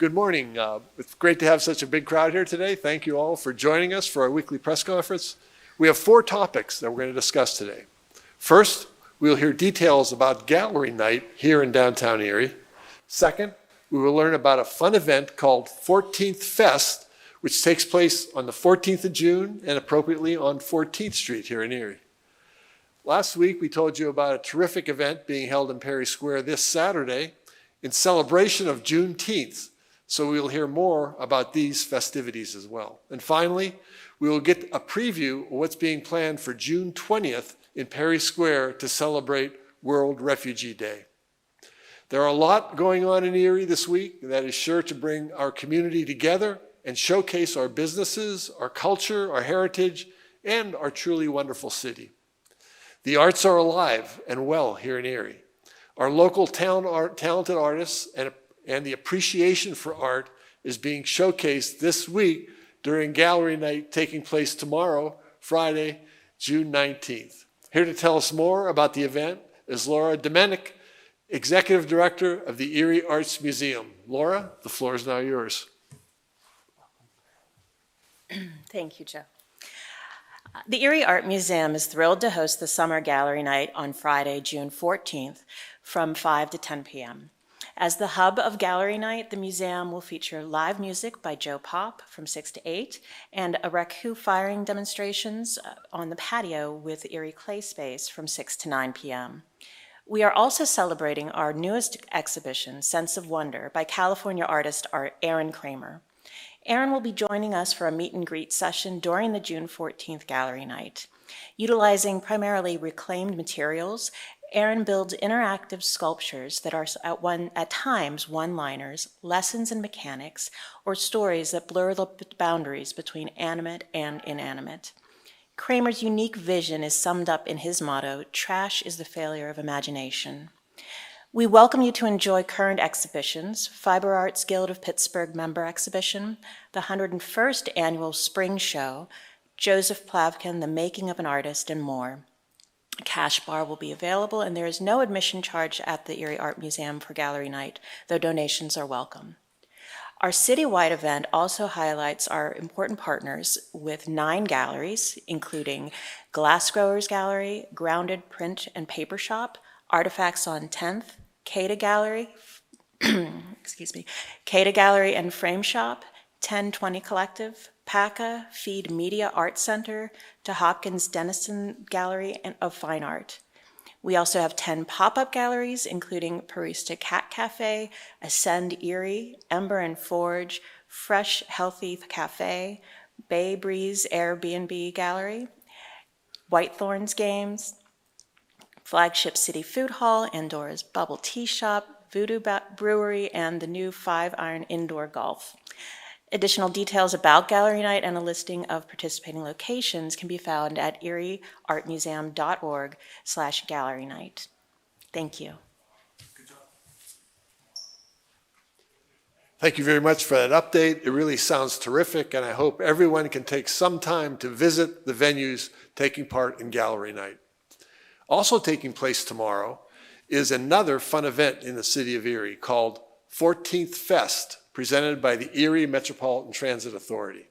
Good morning. It's great to have such a big crowd here today. Thank you all for joining us for our weekly press conference. We have 4 topics that we're going to discuss today. First, we'll hear details about Gallery Night here in downtown Erie. Second, we will learn about a fun event called 14th Fest, which takes place on the 14th of June and appropriately on 14th Street here in Erie. Last week, we told you about a terrific event being held in Perry Square this Saturday in celebration of Juneteenth. So we will hear more about these festivities as well. And finally, we will get a preview of what's being planned for June 20th in Perry Square to celebrate World Refugee Day. There are a lot going on in Erie this week that is sure to bring our community together and showcase our businesses, our culture, our heritage, and our truly wonderful city. The arts are alive and well here in Erie. Our local talented artists and the appreciation for art is being showcased this week during Gallery Night taking place tomorrow, Friday, June 19th. Here to tell us more about the event is Laura Domenic, Executive Director of the Erie Arts Museum. Laura, the floor is now yours. Thank you, Joe. The Erie Art Museum is thrilled to host the Summer Gallery Night on Friday, June 14th from 5 to 10 p.m. As the hub of Gallery Night, the museum will feature live music by Joe Pop from 6 to 8 and a raku firing demonstrations on the patio with Erie Clay Space from 6 to 9 p.m. We are also celebrating our newest exhibition, Sense of Wonder, by California artist Aaron Kramer. Aaron will be joining us for a meet and greet session during the June 14th Gallery Night. Utilizing primarily reclaimed materials, Aaron builds interactive sculptures that are at times one-liners, lessons in mechanics, or stories that blur the boundaries between animate and inanimate. Kramer's unique vision is summed up in his motto, "Trash is the failure of imagination." We welcome you to enjoy current exhibitions, Fiber Arts Guild of Pittsburgh member exhibition, the 101st annual Spring Show, Joseph Plavkin, The Making of an Artist, and more. A cash bar will be available, and there is no admission charge at the Erie Art Museum for Gallery Night, though donations are welcome. Our citywide event also highlights our important partners with 9 galleries, including Glassgrowers Gallery, Grounded Print and Paper Shop, Artifacts on 10th, Cada Gallery, Cada Gallery and Frame Shop, 1020 Collective, PACA, Feed Media Art Center, to Hopkins Dennison Gallery of Fine Art. We also have 10 pop-up galleries, including Parista Cat Cafe, Ascend Erie, Ember and Forge, Fresh Healthy Cafe, Bay Breeze Airbnb Gallery, Whitethorns Games, Flagship City Food Hall, Andora's Bubble Tea Shop, Voodoo Brewery, and the new 5 Iron Indoor Golf. Additional details about Gallery Night and a listing of participating locations can be found at erieartmuseum.org/Gallery Night. Thank you. Good job. Thank you very much for that update. It really sounds terrific, and I hope everyone can take some time to visit the venues taking part in Gallery Night. Also taking place tomorrow is another fun event in the city of Erie called 14th Fest, presented by the Erie Metropolitan Transit Authority.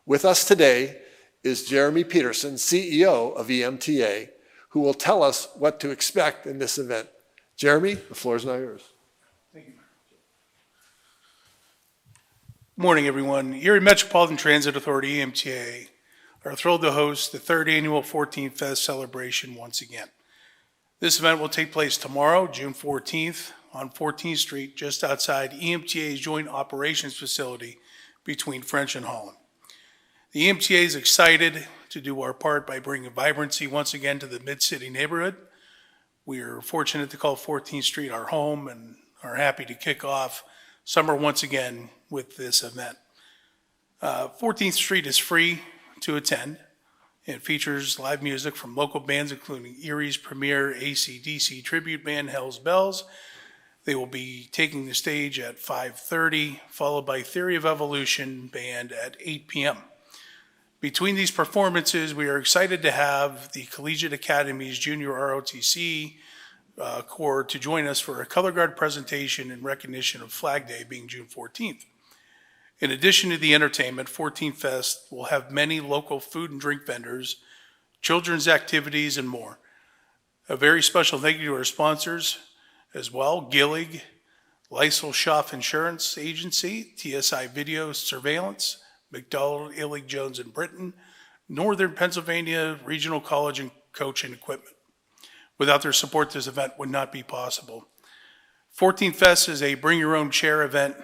With us today is Jeremy Peterson, CEO of EMTA, who will tell us what to expect in this event. Jeremy, the floor is now yours. Thank you. Morning, everyone. Erie Metropolitan Transit Authority, EMTA, are thrilled to host the 3rd annual 14th Fest celebration once again. This event will take place tomorrow, June 14th, on 14th Street, just outside EMTA's Joint Operations Facility between French and Holland. The EMTA is excited to do our part by bringing vibrancy once again to the Mid-City neighborhood. We are fortunate to call 14th Street our home and are happy to kick off summer once again with this event. 14th Street is free to attend. It features live music from local bands, including Erie's premier AC/DC tribute band, Hell's Bells. They will be taking the stage at 5:30, followed by Theory of Evolution band at 8 p.m. Between these performances, we are excited to have the Collegiate Academy's Junior ROTC Corps to join us for a color guard presentation in recognition of Flag Day being June 14th. In addition to the entertainment, 14th Fest will have many local food and drink vendors, children's activities, and more. A very special thank you to our sponsors as well: Gillig, Lysol Schaff Insurance Agency, TSI Video Surveillance, McDonald, Illig, Jones & Britton, Northern Pennsylvania Regional College and Coach and Equipment. Without their support, this event would not be possible. 14th Fest is a bring your own chair event.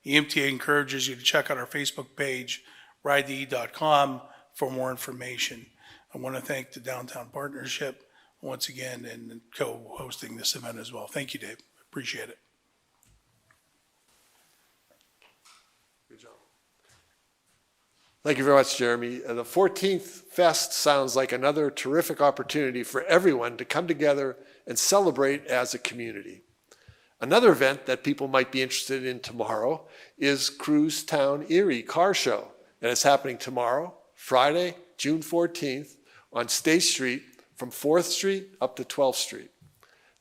EMTA encourages you to check out our Facebook page, ridethe.com, for more information. I want to thank the Downtown Partnership once again and co-hosting this event as well. Thank you, Dave. Appreciate it. Good job. Thank you very much, Jeremy. The 14th Fest sounds like another terrific opportunity for everyone to come together and celebrate as a community. Another event that people might be interested in tomorrow is Cruise Town Erie Car Show. And it's happening tomorrow, Friday, June 14th, on State Street from 4th Street up to 12th Street.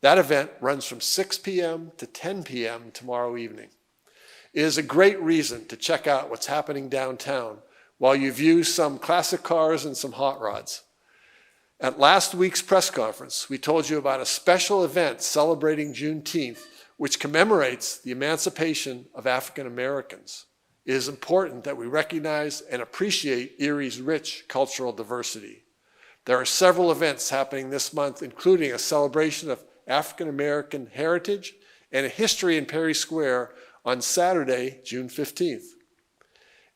That event runs from 6 p.m. to 10 p.m. tomorrow evening. It is a great reason to check out what's happening downtown while you view some classic cars and some hot rods. At last week's press conference, we told you about a special event celebrating Juneteenth, which commemorates the emancipation of African Americans. It is important that we recognize and appreciate Erie's rich cultural diversity. There are several events happening this month, including a celebration of African American heritage and a history in Perry Square on Saturday, June 15th.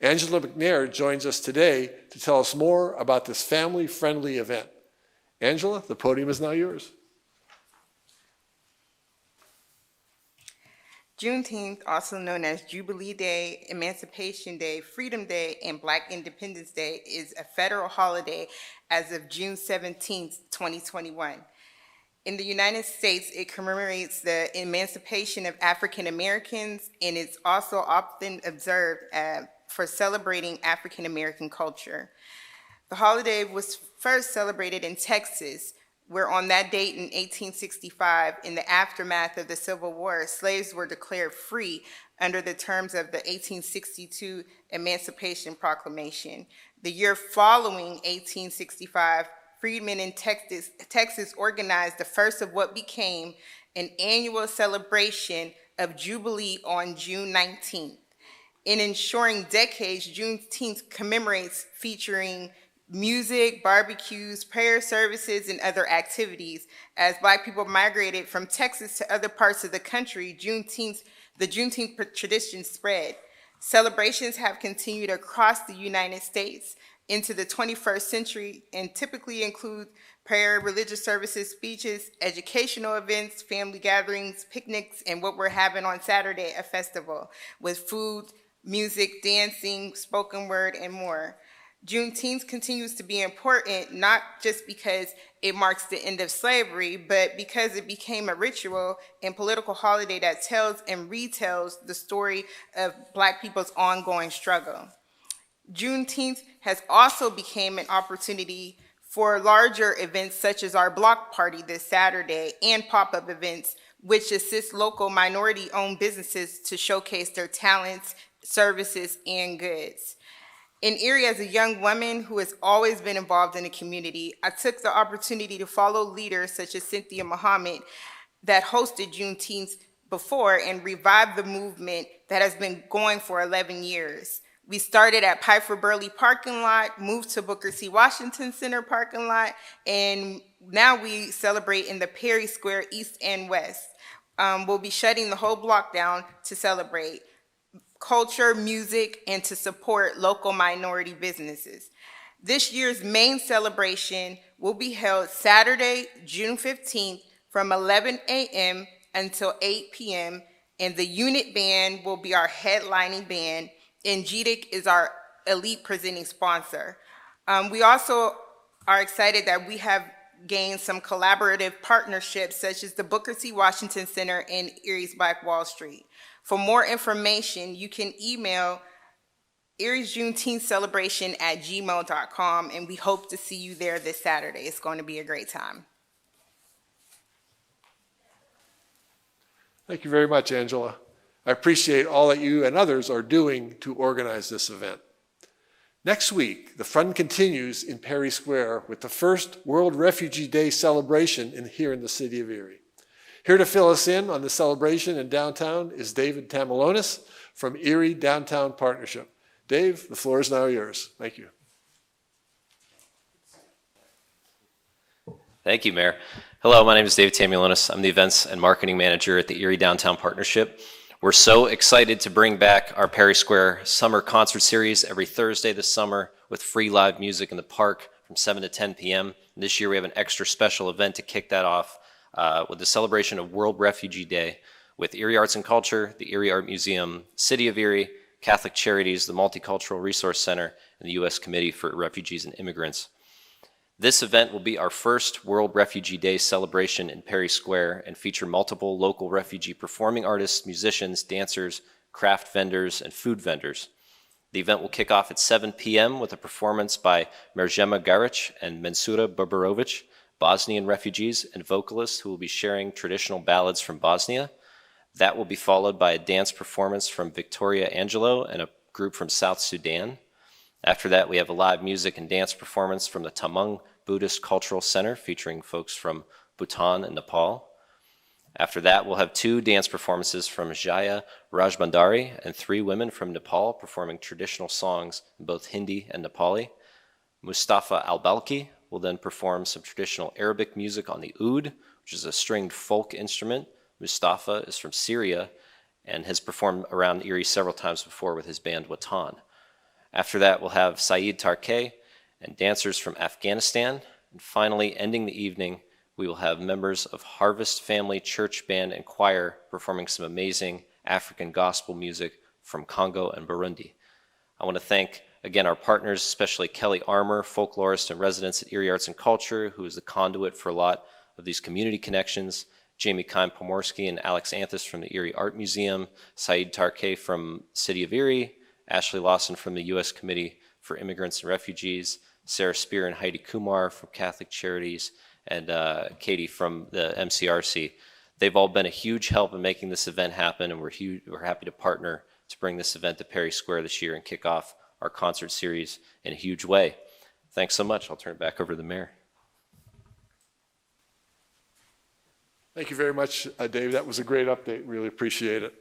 Angela McNair joins us today to tell us more about this family-friendly event. Angela, the podium is now yours. Juneteenth, also known as Jubilee Day, Emancipation Day, Freedom Day, and Black Independence Day, is a federal holiday as of June 17, 2021. In the United States, it commemorates the emancipation of African Americans, and it's also often observed for celebrating African American culture. The holiday was first celebrated in Texas, where on that date in 1865, in the aftermath of the Civil War, slaves were declared free under the terms of the 1862 Emancipation Proclamation. The year following 1865, freedmen in Texas organized the first of what became an annual celebration of Jubilee on June 19th. In ensuring decades, Juneteenth commemorates featuring music, barbecues, prayer services, and other activities. As Black people migrated from Texas to other parts of the country, the Juneteenth tradition spread. Celebrations have continued across the United States into the 21st century and typically include prayer, religious services, speeches, educational events, family gatherings, picnics, and what we're having on Saturday, a festival with food, music, dancing, spoken word, and more. Juneteenth continues to be important, not just because it marks the end of slavery, but because it became a ritual and political holiday that tells and retells the story of Black people's ongoing struggle. Juneteenth has also become an opportunity for larger events such as our block party this Saturday and pop-up events, which assist local minority-owned businesses to showcase their talents, services, and goods. In Erie, as a young woman who has always been involved in the community, I took the opportunity to follow leaders such as Cynthia Muhammad that hosted Juneteenth before and revived the movement that has been going for 11 years. We started at Piper Burley parking lot, moved to Booker T. Washington Center parking lot, and now we celebrate in the Perry Square East and West. We'll be shutting the whole block down to celebrate culture, music, and to support local minority businesses. This year's main celebration will be held Saturday, June 15th from 11 a.m. until 8 p.m. and the unit band will be our headlining band, and GDIC is our elite presenting sponsor. We also are excited that we have gained some collaborative partnerships such as the Booker T. Washington Center and Erie's Black Wall Street. For more information, you can email Erie's Juneteenth celebration at gmail.com, and we hope to see you there this Saturday. It's going to be a great time. Thank you very much, Angela. I appreciate all that you and others are doing to organize this event. Next week, the fun continues in Perry Square with the first World Refugee Day celebration here in the city of Erie. Here to fill us in on the celebration in downtown is David Tamilonis from Erie Downtown Partnership. Dave, the floor is now yours. Thank you. Thank you, Mayor. Hello, my name is Dave Tamilonis. I'm the Events and Marketing Manager at the Erie Downtown Partnership. We're so excited to bring back our Perry Square Summer Concert Series every Thursday this summer with free live music in the park from 7 to 10 p.m. And this year we have an extra special event to kick that off with the celebration of World Refugee Day with Erie Arts and Culture, the Erie Art Museum, City of Erie, Catholic Charities, the Multicultural Resource Center, and the U.S. Committee for Refugees and Immigrants. This event will be our first World Refugee Day celebration in Perry Square and feature multiple local refugee performing artists, musicians, dancers, craft vendors, and food vendors. The event will kick off at 7 p.m. with a performance by Mirjana Garic and Mensura Barbarovic, Bosnian refugees and vocalists who will be sharing traditional ballads from Bosnia. That will be followed by a dance performance from Victoria Angelo and a group from South Sudan. After that, we have a live music and dance performance from the Tamang Buddhist Cultural Center featuring folks from Bhutan and Nepal. After that, we'll have 2 dance performances from Jaya Rajbandari and 3 women from Nepal performing traditional songs in both Hindi and Nepali. Mustafa Al-Balki will then perform some traditional Arabic music on the oud, which is a stringed folk instrument. Mustafa is from Syria and has performed around Erie several times before with his band Watan. After that, we'll have Saeed Tarkeh and dancers from Afghanistan. And finally, ending the evening, we will have members of Harvest Family Church Band and Choir performing some amazing African gospel music from Congo and Burundi. I want to thank, again, our partners, especially Kelly Armour, folklorist and residents at Erie Arts and Culture, who is the conduit for a lot of these community connections, Jamie Kime-Pomorsky and Alex Anthus from the Erie Art Museum, Saeed Tarkeh from City of Erie, Ashley Lawson from the U.S. Committee for Immigrants and Refugees, Sarah Spear and Heidi Kumar from Catholic Charities, and Katie from the MCRC. They've all been a huge help in making this event happen, and we're happy to partner to bring this event to Perry Square this year and kick off our concert series in a huge way. Thanks so much. I'll turn it back over to the mayor. Thank you very much, Dave. That was a great update. Really appreciate it.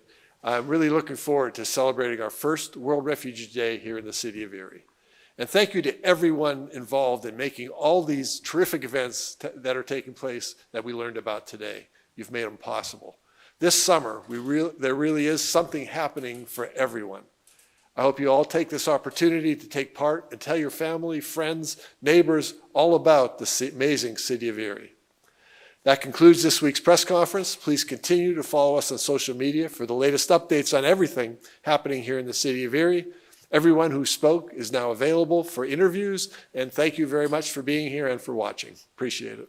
I'm really looking forward to celebrating our first World Refugee Day here in the city of Erie. And thank you to everyone involved in making all these terrific events that are taking place that we learned about today. You've made them possible. This summer, there really is something happening for everyone. I hope you all take this opportunity to take part and tell your family, friends, neighbors all about the amazing city of Erie. That concludes this week's press conference. Please continue to follow us on social media for the latest updates on everything happening here in the city of Erie. Everyone who spoke is now available for interviews, and thank you very much for being here and for watching. Appreciate it.